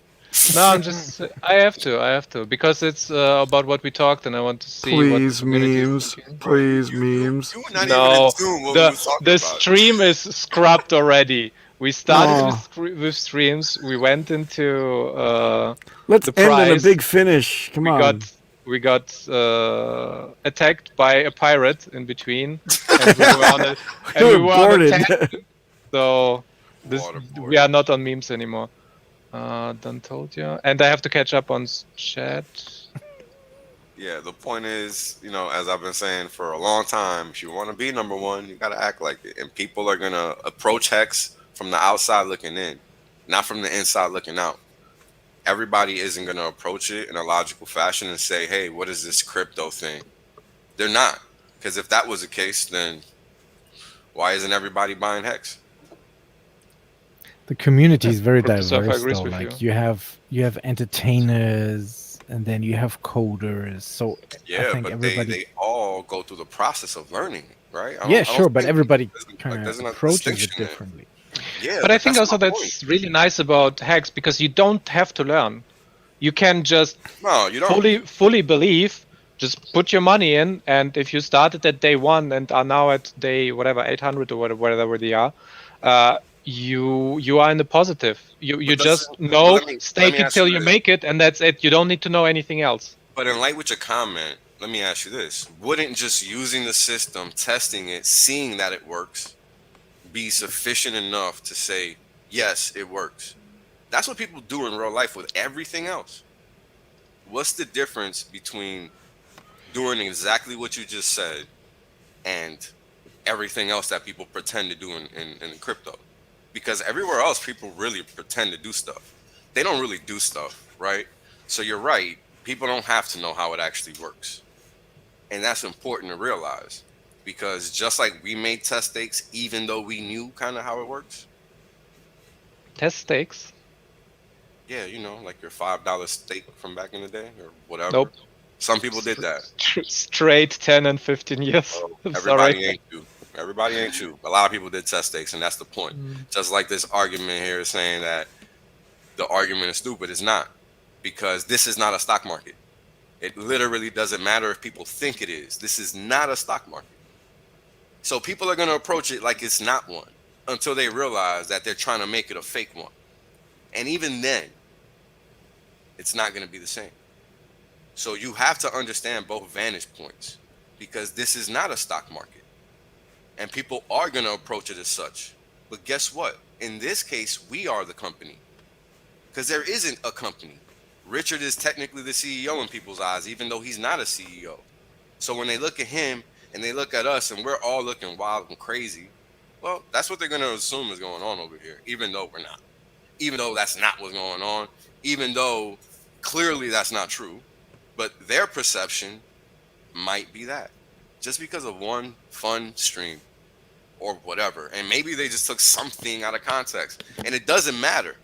No, I'm just. I have to, because it's about what we talked, and I want to see what the Please community is memes. thinking. Please You memes. were not even No, in tune what we was talking the about. stream is scrubbed already. We started Oh. with streams. We went into. Let's The end on a prize. big finish. Come on. We got attacked by a pirate in between, and we were on a, and We we were were on a boarded. tangent. So this, Waterboard. we are not on memes anymore. Done told you, and I have to catch up on chat. Yeah, the point is, you know, as I've been saying for a long time, if you want to be number one, you got to act like it. And people are going to approach Hex from the outside looking in, not from the inside looking out. Everybody isn't going to approach it in a logical fashion and say, hey, what is this crypto thing? They're not. Because if that was the case, then why isn't everybody buying Hex? The community is very Crypto Surfer diverse, agrees though. with Like you have entertainers, and then you have coders. So I Yeah, think but everybody. they all go through the process of learning, right? Yeah, sure, but think everybody there's kind there's of not a approaches it distinction there. differently. Yeah, But I think that's also my that's point. really nice about Hex, because you don't have to learn. You can just No, you don't. fully believe. Just put your money in, and if you started at day 1 and are now at day whatever 800 or whatever they are, you are in the positive. You But just doesn't- know, let me stake it ask till you you this. make it, and that's it. You don't need to know anything else. But in light with your comment, let me ask you this. Wouldn't just using the system, testing it, seeing that it works, be sufficient enough to say, yes, it works? That's what people do in real life with everything else. What's the difference between doing exactly what you just said and everything else that people pretend to do in crypto? Because everywhere else, people really pretend to do stuff. They don't really do stuff, right? So you're right. People don't have to know how it actually works. And that's important to realize. Because just like we made test stakes, even though we knew kind of how it works. Test stakes. Yeah, you know, like your $5 stake from back in the day or whatever. Nope. Some people did that. Straight 10 and 15 years. I'm Everybody sorry. ain't you. Everybody ain't you. A lot of people did test stakes, and that's the point. Just like this argument here is saying that the argument is stupid. It's not. Because this is not a stock market. It literally doesn't matter if people think it is. This is not a stock market. So people are going to approach it like it's not one until they realize that they're trying to make it a fake one. And even then, it's not going to be the same. So you have to understand both vantage points, because this is not a stock market. And people are going to approach it as such. But guess what? In this case, we are the company. Because there isn't a company. Richard is technically the CEO in people's eyes, even though he's not a CEO. So when they look at him and they look at us and we're all looking wild and crazy, well, that's what they're going to assume is going on over here, even though we're not. Even though that's not what's going on, even though clearly that's not true, but their perception might be that. just because of one fun stream or whatever. And maybe they just took something out of context. And it doesn't matter.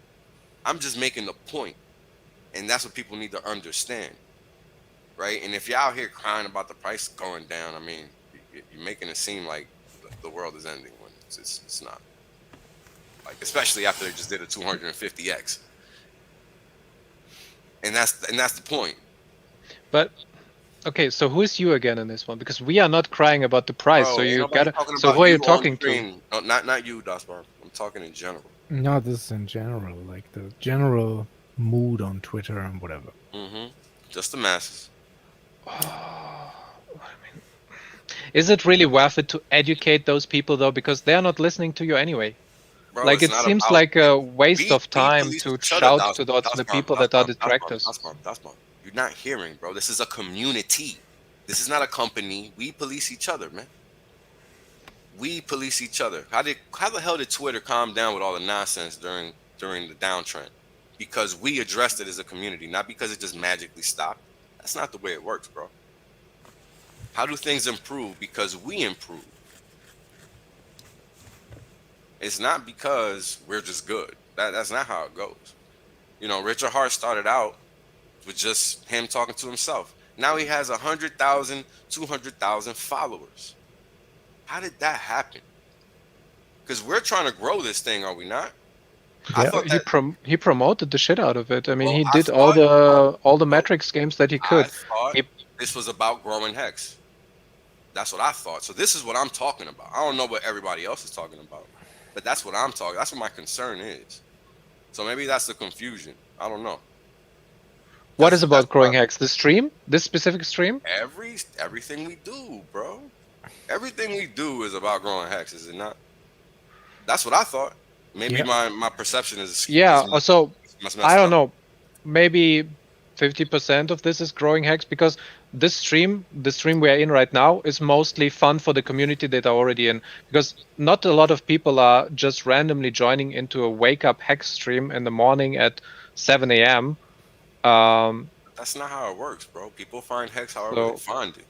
I'm just making the point. And that's what people need to understand. Right? And if you're out here crying about the price going down, I mean, you're making it seem like the world is ending when it's not. Like, especially after they just did a 250x. And that's the point. But okay, so who is you again in this one? Because we are not crying about the price. Bro, So ain't you nobody gotta. talking So about who are you on talking to? stream. No, not you, Dasbar. I'm talking in general. No, this is in general, like the general mood on Twitter and whatever. Just the masses. Is it really worth it to educate those people though? Because they're not listening to you anyway. Bro, Like, it's it not seems about- like a waste of time police to each other, shout to Das the Bomb, people Das that are Bomb, detractors. Das Bomb. You're not hearing, bro. This is a community. This is not a company. We police each other, man. We police each other. How the hell did Twitter calm down with all the nonsense during the downtrend? Because we addressed it as a community, not because it just magically stopped. That's not the way it works, bro. How do things improve? Because we improve. It's not because we're just good. That's not how it goes. You know, Richard Hart started out with just him talking to himself. Now he has 100,000, 200,000 followers. How did that happen? Because we're trying to grow this thing, are we not? I Yeah. thought He that, he promoted the shit out of it. I mean, Well, he I did thought- all the metrics games that he could. I thought He- this was about growing Hex. That's what I thought. So this is what I'm talking about. I don't know what everybody else is talking about, but that's what I'm talking. That's what my concern is. So maybe that's the confusion. I don't know. What That's- is about that's growing what Hex? The stream? This specific stream? everything we do, bro. Everything we do is about growing Hex, is it not? That's what I thought. Maybe Yeah. my perception is Yeah. is So messed I don't up. know. Maybe 50% of this is growing Hex, because the stream we're in right now, is mostly fun for the community that are already in. Because not a lot of people are just randomly joining into a wake up Hex stream in the morning at 7 a.m. That's not how it works, bro. People find Hex however So- they find it.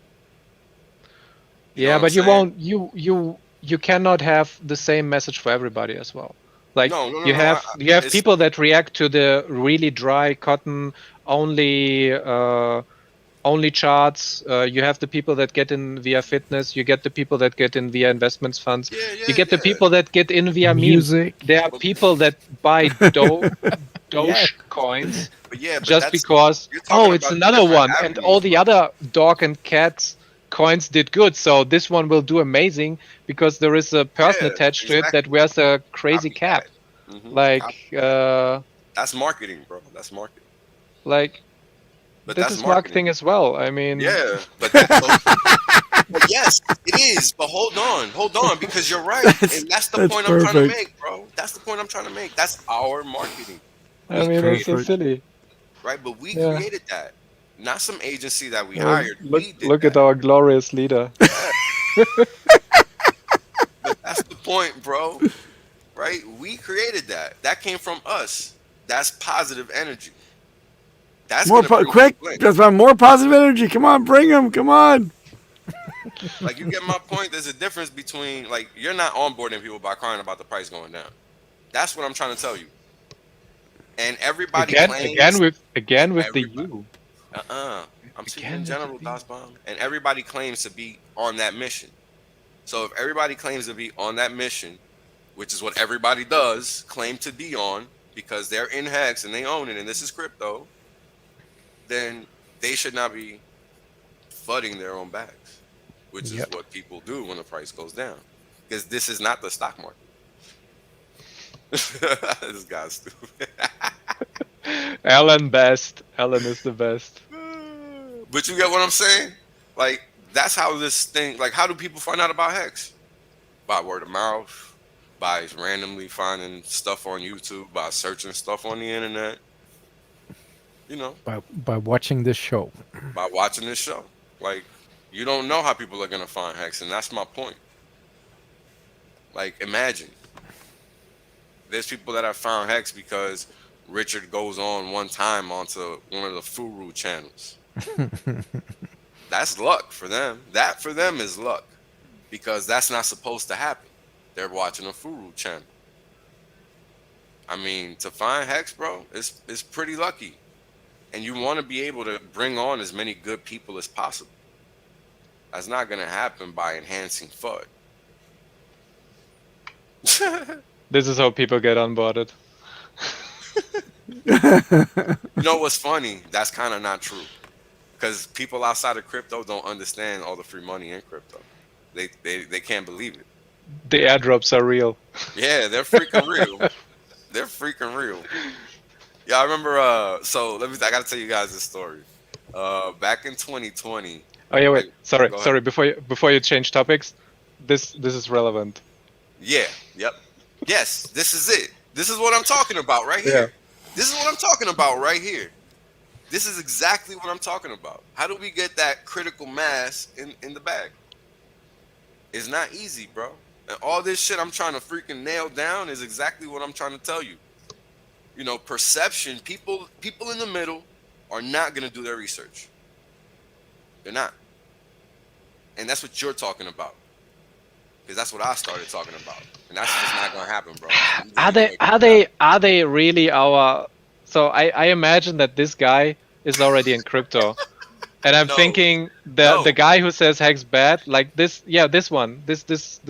Yeah, what but I'm you saying? won't. You cannot have the same message for everybody as well. Like, No, no, no, you no, have it's- people that react to the really dry cotton only charts. You have the people that get in via fitness. You get the people that get in via investments funds. Yeah, yeah, You get the yeah. people that get in via memes. Music. There are people that buy Doge coins But yeah, but just that's, because, you're talking it's about another different one, and all avenues, the bro. other dog and cat coins did good, so this one will do amazing because there is a person Yeah, attached to it exactly. that wears a crazy Copycat. cap. Mhm. Like, That's marketing, bro. That's marketing. like But this that's is marketing as well. I mean, Yeah, but but yes, it is. But hold on, because you're right, and that's the That's point I'm trying to perfect. make, bro. That's the point I'm trying to make. That's our marketing, I mean, it's so Perfect. silly. right? But we Yeah. created that, not some agency that we hired. We did Look at that. our glorious leader. But that's the point, bro. Right? We created that. That came from us. That's positive energy. That's More gonna bring quick. people in. That's about more positive energy. Come on, bring them. Come on. Like, you get my point. There's a difference between, like, you're not onboarding people by crying about the price going down. That's what I'm trying to tell you. And everybody claims, Again with the Everybody. you. I'm speaking Again in with general, the Das Bomb. And everybody claims to be on that mission. So if everybody claims to be on that mission, which is what everybody does claim to be on, because they're in Hex and they own it, and this is crypto, then they should not be flooding their own bags, which is Yep. what people do when the price goes down. Because this is not the stock market. This guy's stupid. Alan is the best. But you get what I'm saying? Like, that's how this thing, like, how do people find out about Hex? By word of mouth, by randomly finding stuff on YouTube, by searching stuff on the internet, you know, By watching this show. by watching this show. Like, you don't know how people are going to find Hex, and that's my point. Like, imagine. There's people that have found Hex because Richard goes on one time onto one of the Furu channels. That's luck for them. That for them is luck, because that's not supposed to happen. They're watching a Furu channel. I mean, to find Hex, bro, it's pretty lucky, and you want to be able to bring on as many good people as possible. That's not gonna happen by enhancing FUD. This is how people get onboarded. You know what's funny? That's kind of not true, because people outside of crypto don't understand all the free money in crypto. They can't believe it. The airdrops are real. Yeah, they're freaking real. They're freaking real. Yeah, I remember. So I gotta tell you guys this story. Back in 2020. Oh yeah, wait. Sorry. Go ahead. Before you change topics, this is relevant. Yeah. Yep. Yes. This is it. This is what I'm talking about right here. This is what I'm talking about right here. This is exactly what I'm talking about. How do we get that critical mass in the bag? It's not easy, bro. And all this shit I'm trying to freaking nail down is exactly what I'm trying to tell you. You know, perception, people in the middle are not going to do their research. They're not. And that's what you're talking about. Because that's what I started talking about. And that's just not going to happen, bro. Are they really our? So I imagine that this guy is already in crypto. And I'm thinking the guy who says Hex bad, like this, this one, this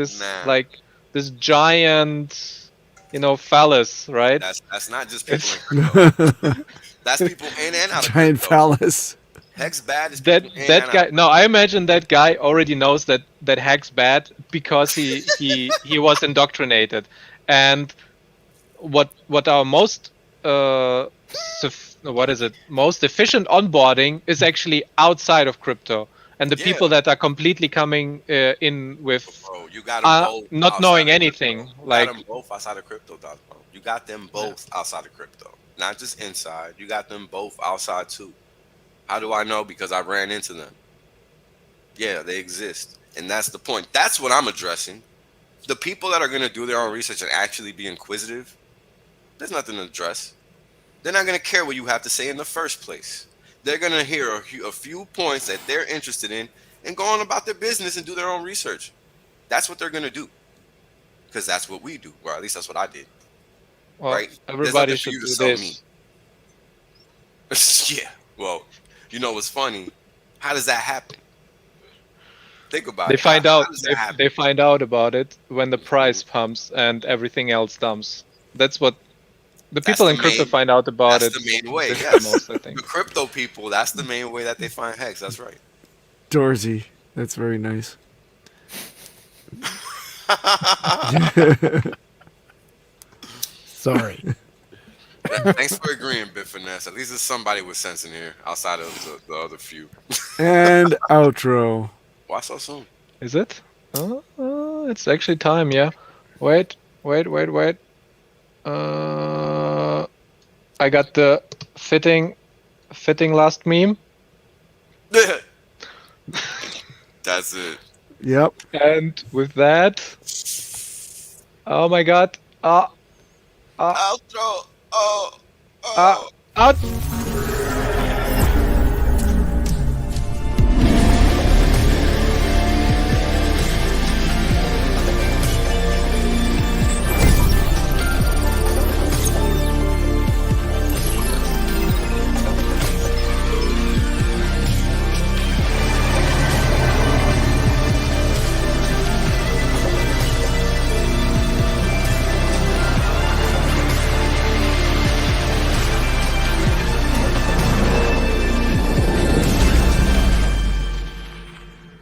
like this giant, phallus, right? That's not just people in crypto. That's people in and out of Giant crypto. phallus. Hex bad is people in that and guy. out. No, I imagine that guy already knows that Hex bad because he was indoctrinated, and what our most most efficient onboarding is actually outside of crypto, and the people that are completely coming in with Bro, you got them both not outside knowing of anything. crypto. You Like got them both outside of crypto, dog, bro. You got them both outside of crypto, not just inside. You got them both outside too. How do I know? Because I ran into them. Yeah, they exist, and that's the point. That's what I'm addressing. The people that are going to do their own research and actually be inquisitive, there's nothing to address. They're not going to care what you have to say in the first place. They're going to hear a few points that they're interested in and go on about their business and do their own research. That's what they're going to do, because that's what we do, or at least that's what I did. well, right? everybody should do this. Yeah. Well, you know what's funny? How does that happen? Think about They it. find How out. does that happen? They find out about it when the price pumps and everything else dumps. That's what the people in crypto find out about it. That's the main way. the Yes. most, I think. The crypto people. That's the main way that they find Hex. That's right. Dorsey. That's very nice. Sorry. Thanks for agreeing, bitfinex. At least there's somebody with sense in here outside of the other few. And outro. Why so soon? Is it? It's actually time. Yeah. Wait. I got the fitting last meme. That's it. Yep. And with that, oh my god. Outro. Oh. Out.